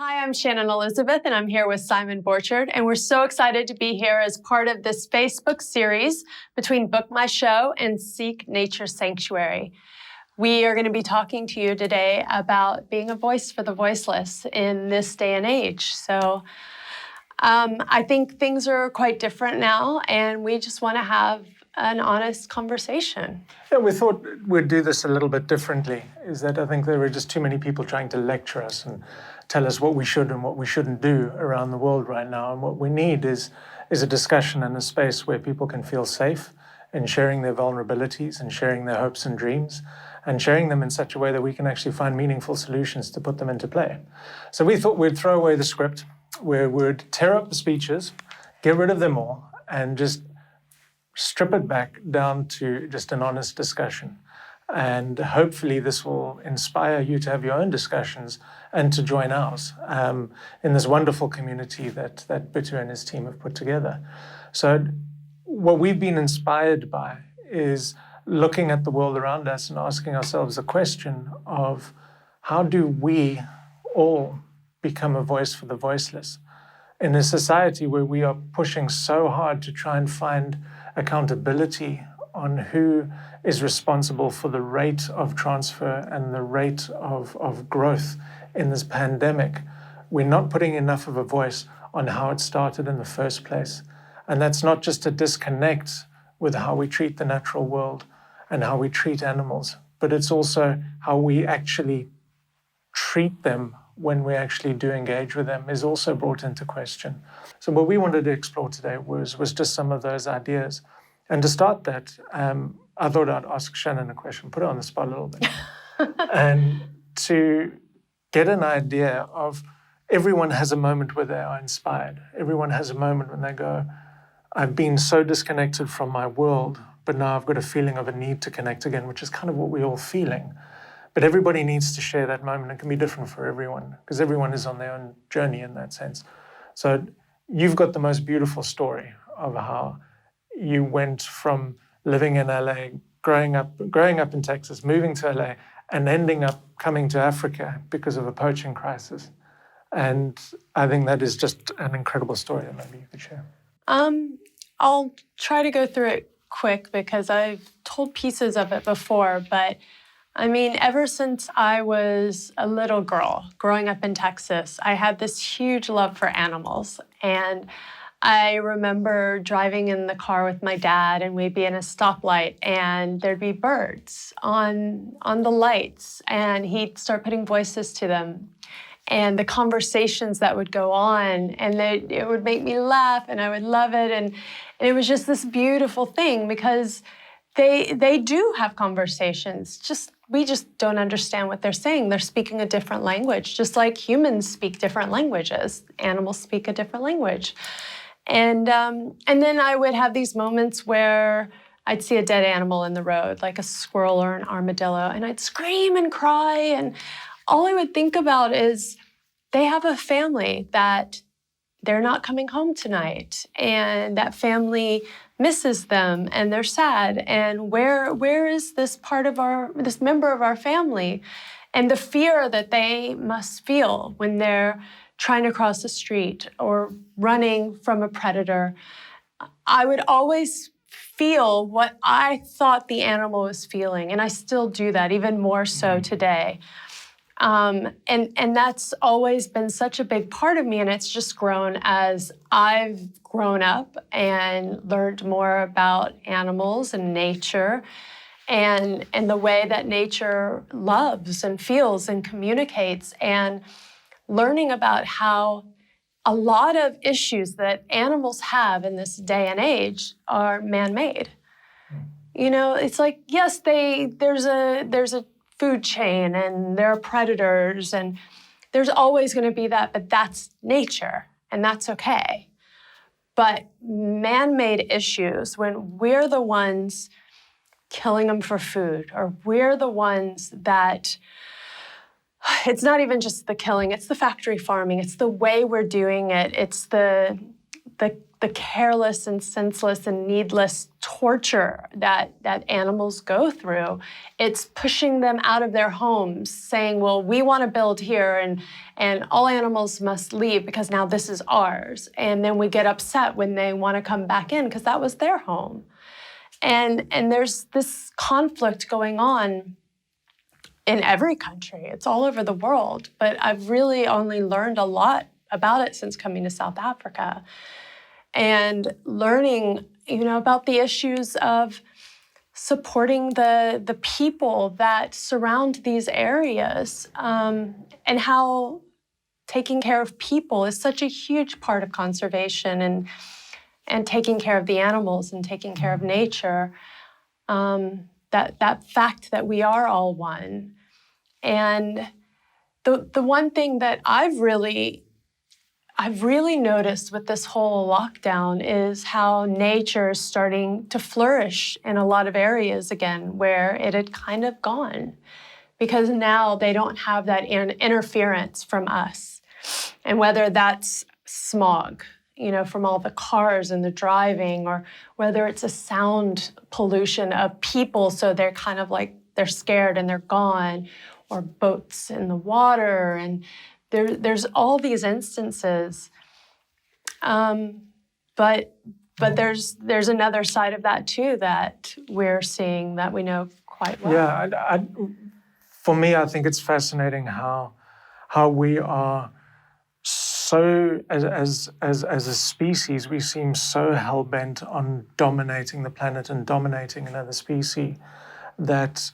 Hi, I'm Shannon Elizabeth, and I'm here with Simon Borchert, and we're so excited to be here as part of this Facebook series between Book My Show and Seek Nature Sanctuary. We are going to be talking to you today about being a voice for the voiceless in this day and age. So I think things are quite different now, and we just want to have an honest conversation. Yeah, we thought we'd do this a little bit differently, is that I think there are just too many people trying to lecture us and tell us what we should and what we shouldn't do around the world right now. And what we need is a discussion and a space where people can feel safe in sharing their vulnerabilities and sharing their hopes and dreams and sharing them in such a way that we can actually find meaningful solutions to put them into play. So we thought we'd throw away the script, where we'd tear up the speeches, get rid of them all, and just strip it back down to just an honest discussion. And hopefully this will inspire you to have your own discussions and to join ours in this wonderful community that Bitu and his team have put together. So what we've been inspired by is looking at the world around us and asking ourselves the question of how do we all become a voice for the voiceless in a society where we are pushing so hard to try and find accountability on who is responsible for the rate of transfer and the rate of growth in this pandemic. We're not putting enough of a voice on how it started in the first place. And that's not just a disconnect with how we treat the natural world and how we treat animals, but it's also how we actually treat them when we actually do engage with them is also brought into question. So what we wanted to explore today was just some of those ideas. And to start that, I thought I'd ask Shannon a question, put her on the spot a little bit, and to get an idea of everyone has a moment where they are inspired. Everyone has a moment when they go, I've been so disconnected from my world, but now I've got a feeling of a need to connect again, which is kind of what we're all feeling. But everybody needs to share that moment. It can be different for everyone because everyone is on their own journey in that sense. So you've got the most beautiful story of how you went from living in LA, growing up in Texas, moving to LA, and ending up coming to Africa because of a poaching crisis. And I think that is just an incredible story that maybe you could share. I'll try to go through it quick because I've told pieces of it before, but I mean, ever since I was a little girl growing up in Texas, I had this huge love for animals. And I remember driving in the car with my dad, and we'd be in a stoplight, and there'd be birds on the lights, and he'd start putting voices to them. And the conversations that would go on, and it would make me laugh, and I would love it. And it was just this beautiful thing because they do have conversations. We just don't understand what they're saying. They're speaking a different language, just like humans speak different languages. Animals speak a different language. And then I would have these moments where I'd see a dead animal in the road, like a squirrel or an armadillo, and I'd scream and cry. And all I would think about is they have a family that they're not coming home tonight, and that family misses them, and they're sad. And where is this member of our family? And the fear that they must feel when they're trying to cross the street or running from a predator. I would always feel what I thought the animal was feeling, and I still do that, even more so today. And that's always been such a big part of me, and it's just grown as I've grown up and learned more about animals and nature and the way that nature loves and feels and communicates, and learning about how a lot of issues that animals have in this day and age are man-made. You know, it's like, yes, there's a food chain and there are predators and there's always going to be that, but that's nature and that's okay. But man-made issues, when we're the ones killing them for food, or we're the ones that, it's not even just the killing, it's the factory farming, it's the way we're doing it, it's the careless and senseless and needless torture that animals go through. It's pushing them out of their homes, saying, well, we want to build here and all animals must leave because now this is ours. And then we get upset when they want to come back in because that was their home. And there's this conflict going on in every country. It's all over the world. But I've really only learned a lot about it since coming to South Africa and learning, about the issues of supporting the people that surround these areas, and how taking care of people is such a huge part of conservation and taking care of the animals and taking care of nature. That fact that we are all one. And the one thing that I've really noticed with this whole lockdown is how nature is starting to flourish in a lot of areas again where it had kind of gone, because now they don't have that interference from us. And whether that's smog, from all the cars and the driving, or whether it's a sound pollution of people, so they're kind of like they're scared and they're gone, or boats in the water, and there's all these instances, but there's another side of that too that we're seeing that we know quite well. Yeah, for me, I think it's fascinating how we are so as a species, we seem so hell bent on dominating the planet and dominating another species that's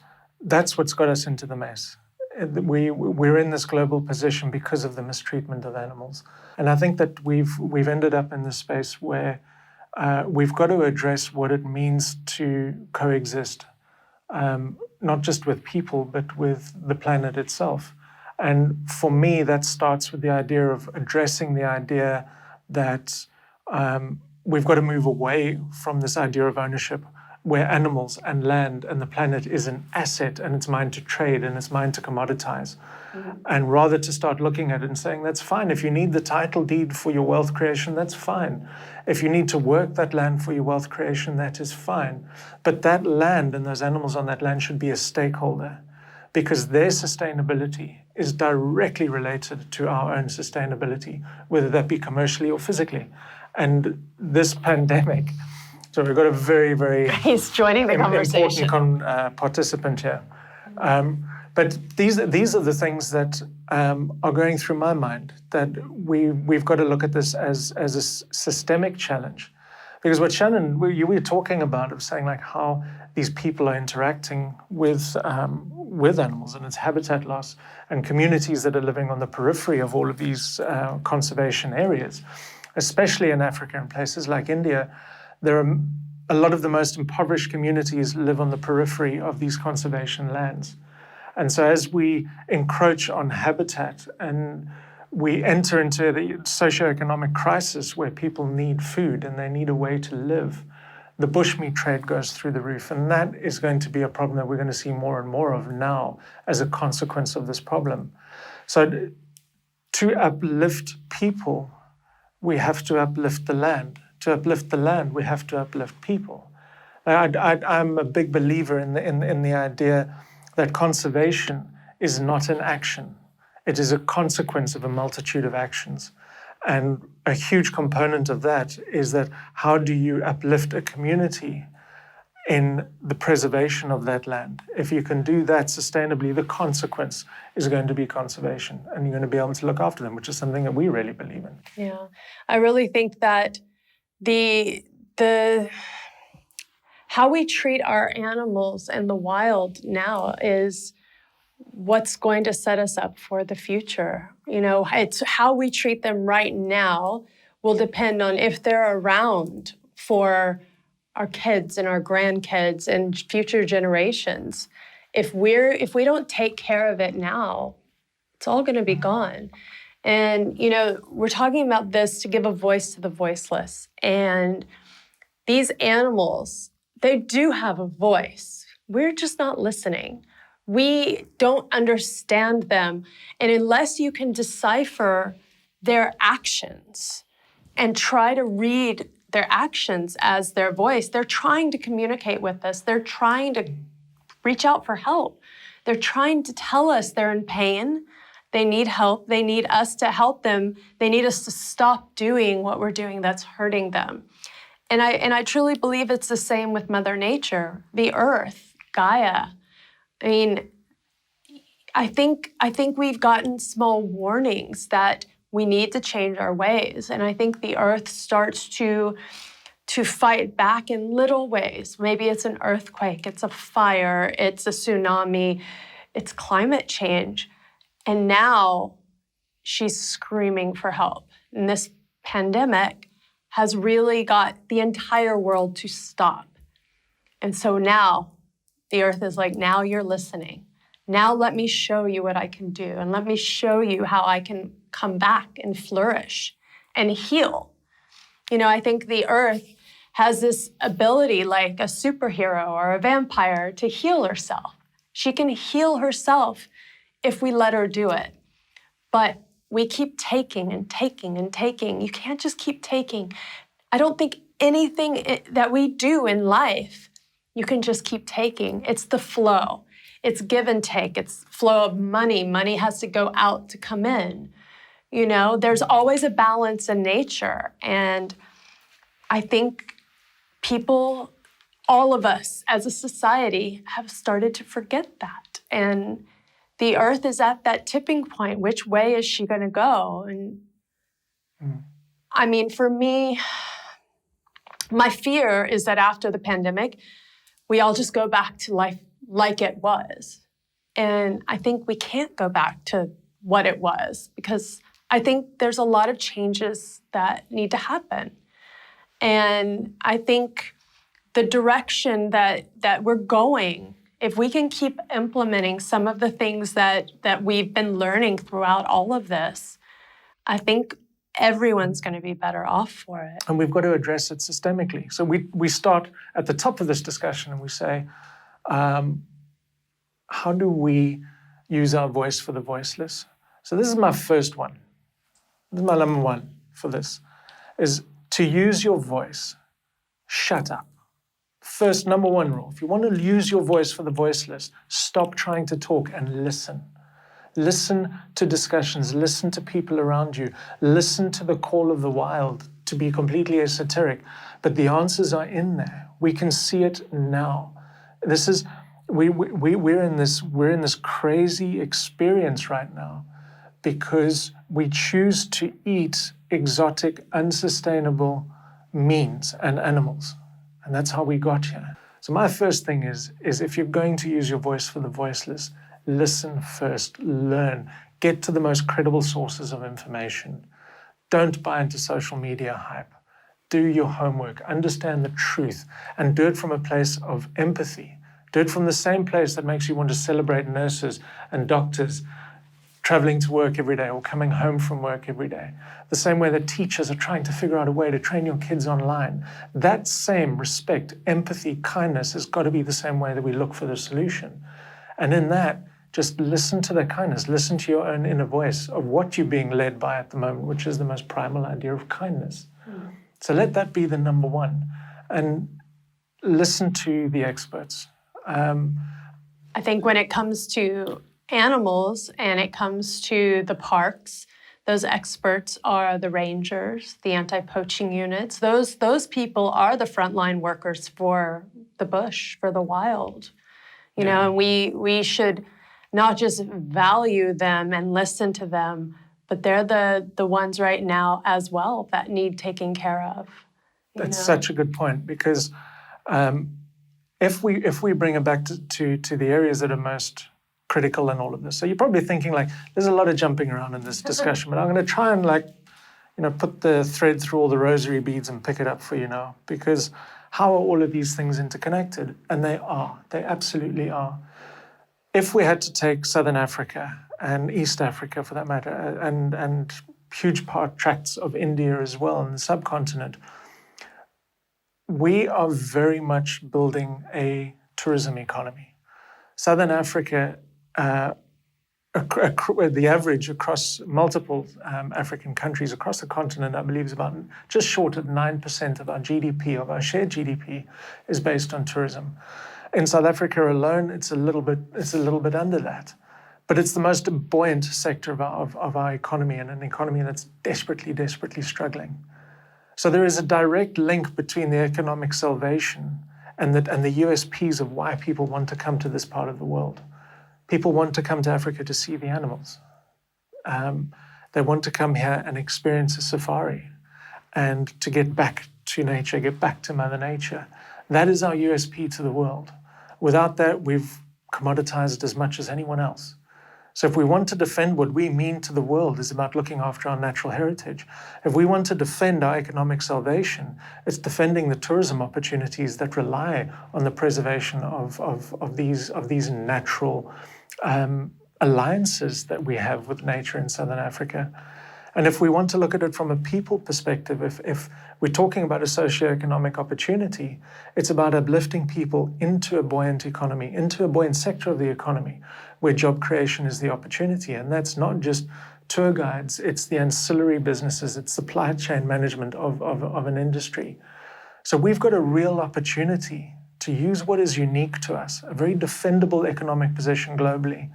what's got us into the mess. We're in this global position because of the mistreatment of animals. And I think that we've ended up in this space where we've got to address what it means to coexist, not just with people, but with the planet itself. And for me, that starts with the idea of addressing the idea that we've got to move away from this idea of ownership, where animals and land and the planet is an asset and it's mine to trade and it's mine to commoditize. Mm-hmm. And rather to start looking at it and saying, that's fine. If you need the title deed for your wealth creation, that's fine. If you need to work that land for your wealth creation, that is fine. But that land and those animals on that land should be a stakeholder, because their sustainability is directly related to our own sustainability, whether that be commercially or physically. And this pandemic, so we've got a very, very He's joining the conversation. Important participant here. But these are the things that are going through my mind, that we've got to look at this as a systemic challenge. Because what Shannon, you were talking about, of saying like how these people are interacting with animals and its habitat loss, and communities that are living on the periphery of all of these conservation areas, especially in Africa and places like India. There are a lot of the most impoverished communities live on the periphery of these conservation lands. And so as we encroach on habitat and we enter into the socioeconomic crisis where people need food and they need a way to live, the bushmeat trade goes through the roof. And that is going to be a problem that we're going to see more and more of now as a consequence of this problem. So to uplift people, we have to uplift the land. To uplift the land, we have to uplift people. I'm a big believer in the idea that conservation is not an action. It is a consequence of a multitude of actions. And a huge component of that is that how do you uplift a community in the preservation of that land? If you can do that sustainably, the consequence is going to be conservation, and you're going to be able to look after them, which is something that we really believe in. Yeah, I really think that the how we treat our animals in the wild now is what's going to set us up for the future. It's how we treat them right now will depend on if they're around for our kids and our grandkids and future generations. If we don't take care of it now, it's all going to be gone. And, we're talking about this to give a voice to the voiceless. And these animals, they do have a voice. We're just not listening. We don't understand them. And unless you can decipher their actions and try to read their actions as their voice. They're trying to communicate with us. They're trying to reach out for help. They're trying to tell us they're in pain. They need help. They need us to help them. They need us to stop doing what we're doing that's hurting them. And I truly believe it's the same with Mother Nature, the earth, Gaia. I mean, I think we've gotten small warnings that we need to change our ways. And I think the earth starts to fight back in little ways. Maybe it's an earthquake, it's a fire, it's a tsunami, it's climate change. And now she's screaming for help. And this pandemic has really got the entire world to stop. And so now the earth is like, now you're listening. Now let me show you what I can do. And let me show you how I can come back and flourish and heal. You know, I think the earth has this ability, like a superhero or a vampire, to heal herself. She can heal herself if we let her do it. But we keep taking and taking and taking. You can't just keep taking. I don't think anything that we do in life, you can just keep taking. It's the flow. It's give and take. It's flow of money. Money has to go out to come in. You know, there's always a balance in nature. And I think people, all of us as a society, have started to forget that. And the earth is at that tipping point. Which way is she going to go? And I mean, for me, my fear is that after the pandemic, we all just go back to life like it was. And I think we can't go back to what it was, because I think there's a lot of changes that need to happen. And I think the direction that we're going, if we can keep implementing some of the things that we've been learning throughout all of this, I think everyone's going to be better off for it. And we've got to address it systemically. So we start at the top of this discussion and we say, how do we use our voice for the voiceless? So this is my first one. This is my number one for this, is to use your voice. Shut up. First, number one rule. If you want to use your voice for the voiceless, stop trying to talk and listen. Listen to discussions. Listen to people around you. Listen to the call of the wild, to be completely esoteric. But the answers are in there. We can see it now. This is we're in this crazy experience right now because we choose to eat exotic, unsustainable means and animals. And that's how we got here. So my first thing is if you're going to use your voice for the voiceless, listen first, learn, get to the most credible sources of information. Don't buy into social media hype. Do your homework, understand the truth, and do it from a place of empathy. Do it from the same place that makes you want to celebrate nurses and doctors traveling to work every day or coming home from work every day. The same way that teachers are trying to figure out a way to train your kids online. That same respect, empathy, kindness has got to be the same way that we look for the solution. And in that, just listen to the kindness, listen to your own inner voice of what you're being led by at the moment, which is the most primal idea of kindness. So let that be the number one. And listen to the experts. I think when it comes to animals and it comes to the parks, those experts are the rangers, the anti-poaching units. Those people are the frontline workers for the bush, for the wild. You know, and we should not just value them and listen to them, but they're the ones right now as well that need taken care of. That's such a good point, because if we bring it back to the areas that are most critical in all of this. So you're probably thinking, like, there's a lot of jumping around in this discussion, but I'm going to try and, like, put the thread through all the rosary beads and pick it up for you now, because how are all of these things interconnected? And they are. They absolutely are. If we had to take Southern Africa and East Africa, for that matter, and huge tracts of India as well, and the subcontinent, we are very much building a tourism economy. Southern Africa the average across multiple African countries across the continent, I believe, is about just short of 9% of our GDP, of our shared GDP, is based on tourism. In South Africa alone, it's a little bit under that. But it's the most buoyant sector of our economy, and an economy that's desperately struggling. So there is a direct link between the economic salvation and the USPs of why people want to come to this part of the world. People want to come to Africa to see the animals. They want to come here and experience a safari and to get back to nature, get back to Mother Nature. That is our USP to the world. Without that, we've commoditized as much as anyone else. So if we want to defend what we mean to the world is about looking after our natural heritage. If we want to defend our economic salvation, it's defending the tourism opportunities that rely on the preservation of these natural alliances that we have with nature in Southern Africa. And if we want to look at it from a people perspective, if we're talking about a socioeconomic opportunity, it's about uplifting people into a buoyant economy, into a buoyant sector of the economy, where job creation is the opportunity. And that's not just tour guides, it's the ancillary businesses, it's supply chain management of an industry. So we've got a real opportunity to use what is unique to us, a very defendable economic position globally,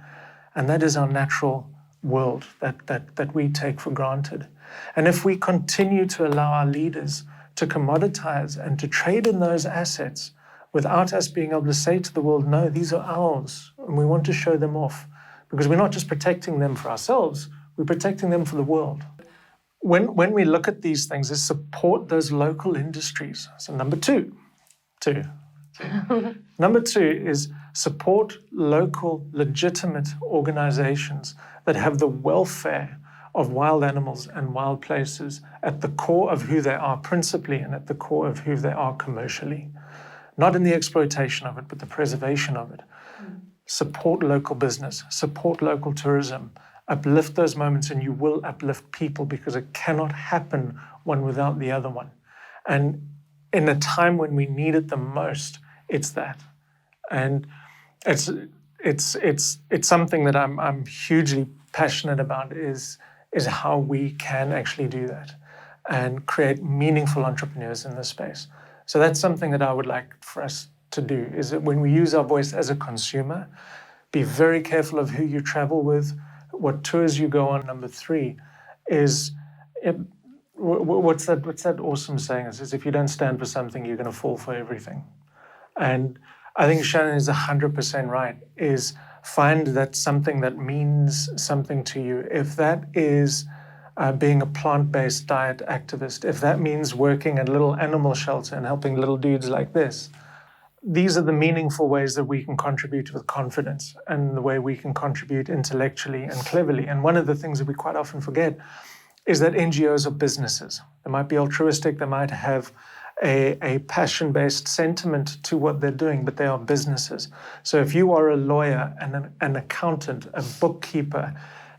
and that is our natural world that we take for granted. And if we continue to allow our leaders to commoditize and to trade in those assets without us being able to say to the world, no, these are ours, and we want to show them off, because we're not just protecting them for ourselves, we're protecting them for the world. When we look at these things, is support those local industries. So number two. Number two is support local legitimate organizations that have the welfare of wild animals and wild places at the core of who they are principally and at the core of who they are commercially. Not in the exploitation of it, but the preservation of it. Support local business, support local tourism, uplift those moments, and you will uplift people, because it cannot happen one without the other one. And in a time when we need it the most, it's that. And it's something that I'm hugely passionate about, is how we can actually do that and create meaningful entrepreneurs in this space. So that's something that I would like for us to do, is that when we use our voice as a consumer, be very careful of who you travel with, what tours you go on. Number three is, what's that awesome saying? It says, if you don't stand for something, you're going to fall for everything. And I think Shannon is 100% right, is find that something that means something to you. If that is being a plant-based diet activist, if that means working at a little animal shelter and helping little dudes like this, these are the meaningful ways that we can contribute with confidence, and the way we can contribute intellectually and cleverly. And one of the things that we quite often forget is that NGOs are businesses. They might be altruistic, they might have a passion-based sentiment to what they're doing, but they are businesses. So if you are a lawyer and an accountant, a bookkeeper,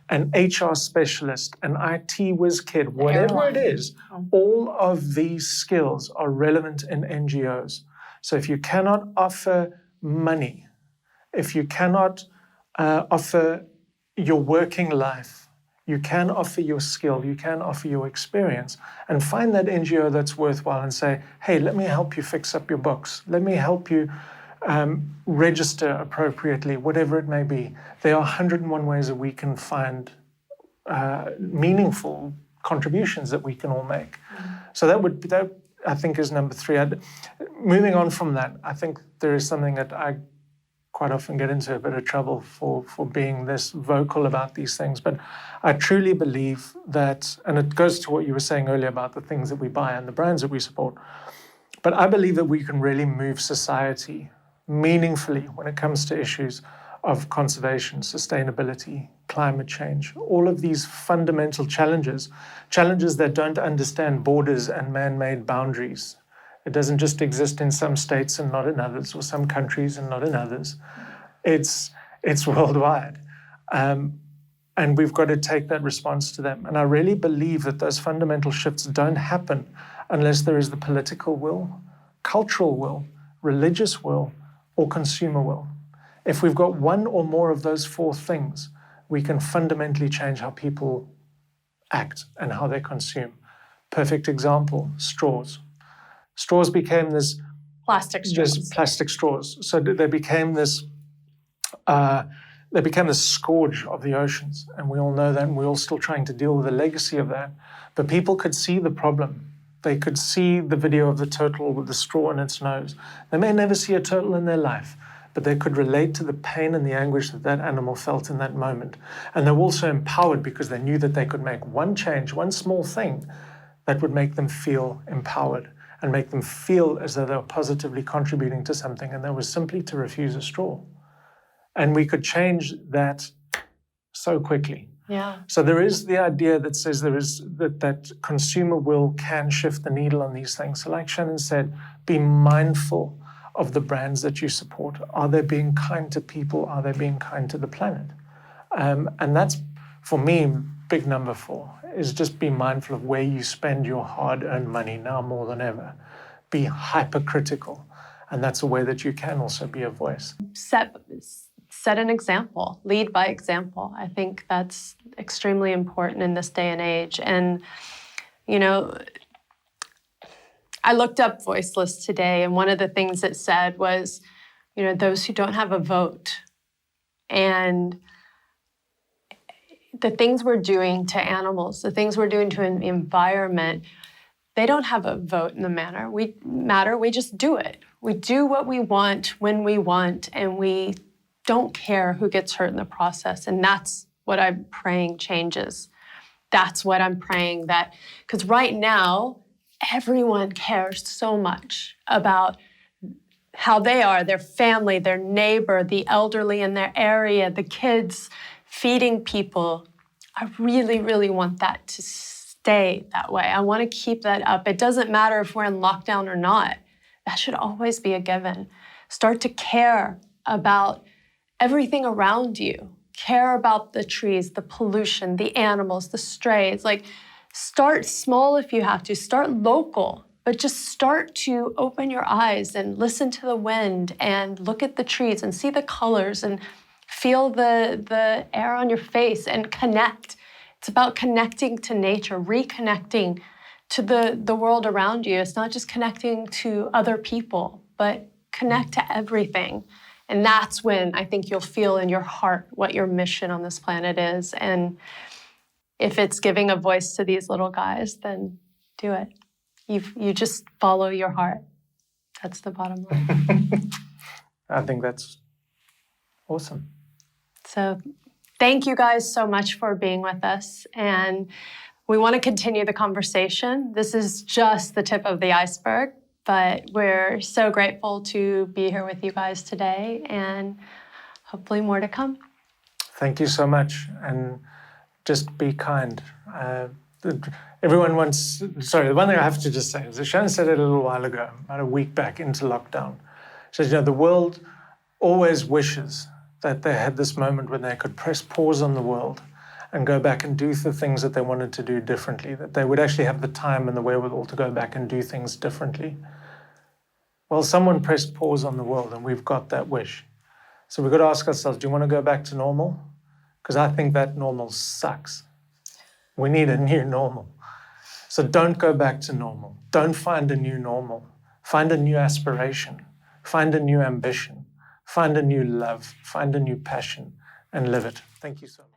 an HR specialist, an IT whiz kid, whatever it is, all of these skills are relevant in NGOs. So if you cannot offer money, if you cannot offer your working life, you can offer your skill, you can offer your experience, and find that NGO that's worthwhile and say, hey, let me help you fix up your books. Let me help you register appropriately, whatever it may be. There are 101 ways that we can find meaningful contributions that we can all make. So that I think is number three. Moving on from that, I think there is something that I quite often get into a bit of trouble for being this vocal about these things. But I truly believe that, and it goes to what you were saying earlier about the things that we buy and the brands that we support, but I believe that we can really move society meaningfully when it comes to issues of conservation, sustainability, climate change, all of these fundamental challenges that don't understand borders and man-made boundaries. It doesn't just exist in some states and not in others, or some countries and not in others. It's worldwide. And we've got to take that response to them. And I really believe that those fundamental shifts don't happen unless there is the political will, cultural will, religious will, or consumer will. If we've got one or more of those four things, we can fundamentally change how people act and how they consume. Perfect example, straws. Straws became this Plastic straws. Plastic straws. So they became this scourge of the oceans, and we all know that, and we're all still trying to deal with the legacy of that. But people could see the problem. They could see the video of the turtle with the straw in its nose. They may never see a turtle in their life, but they could relate to the pain and the anguish that that animal felt in that moment. And they were also empowered because they knew that they could make one change, one small thing that would make them feel empowered and make them feel as though they were positively contributing to something, and that was simply to refuse a straw. And we could change that so quickly. Yeah. So there is the idea that says there is that consumer will can shift the needle on these things. So like Shannon said, be mindful of the brands that you support. Are they being kind to people? Are they being kind to the planet? And that's, for me, big number 4, is just be mindful of where you spend your hard-earned money now more than ever. Be hypercritical. And that's a way that you can also be a voice. Set an example, lead by example. I think that's extremely important in this day and age. And, you know, I looked up Voiceless today, and one of the things it said was, you know, those who don't have a vote. And the things we're doing to animals, the things we're doing to an environment, they don't have a vote in the matter. We just do it. We do what we want when we want, and we don't care who gets hurt in the process. And that's what I'm praying changes. That's what I'm praying that, because right now, everyone cares so much about how they are, their family, their neighbor, the elderly in their area, the kids, feeding people. I really, really want that to stay that way. I want to keep that up. It doesn't matter if we're in lockdown or not. That should always be a given. Start to care about everything around you. Care about the trees, the pollution, the animals, the strays. Like, start small if you have to. Start local, but just start to open your eyes and listen to the wind and look at the trees and see the colors and feel the air on your face and connect. It's about connecting to nature, reconnecting to the world around you. It's not just connecting to other people, but connect to everything. And that's when I think you'll feel in your heart what your mission on this planet is. And if it's giving a voice to these little guys, then do it. You just follow your heart. That's the bottom line. I think that's awesome. So thank you guys so much for being with us. And we want to continue the conversation. This is just the tip of the iceberg, but we're so grateful to be here with you guys today, and hopefully more to come. Thank you so much. And just be kind. Everyone wants, the one thing I have to just say is that Shannon said it a little while ago, about a week back into lockdown. She said, the world always wishes that they had this moment when they could press pause on the world and go back and do the things that they wanted to do differently, that they would actually have the time and the wherewithal to go back and do things differently. Well, someone pressed pause on the world, and we've got that wish. So we've got to ask ourselves, do you want to go back to normal? Because I think that normal sucks. We need a new normal. So don't go back to normal. Don't find a new normal. Find a new aspiration. Find a new ambition. Find a new love. Find a new passion and live it. Thank you so much.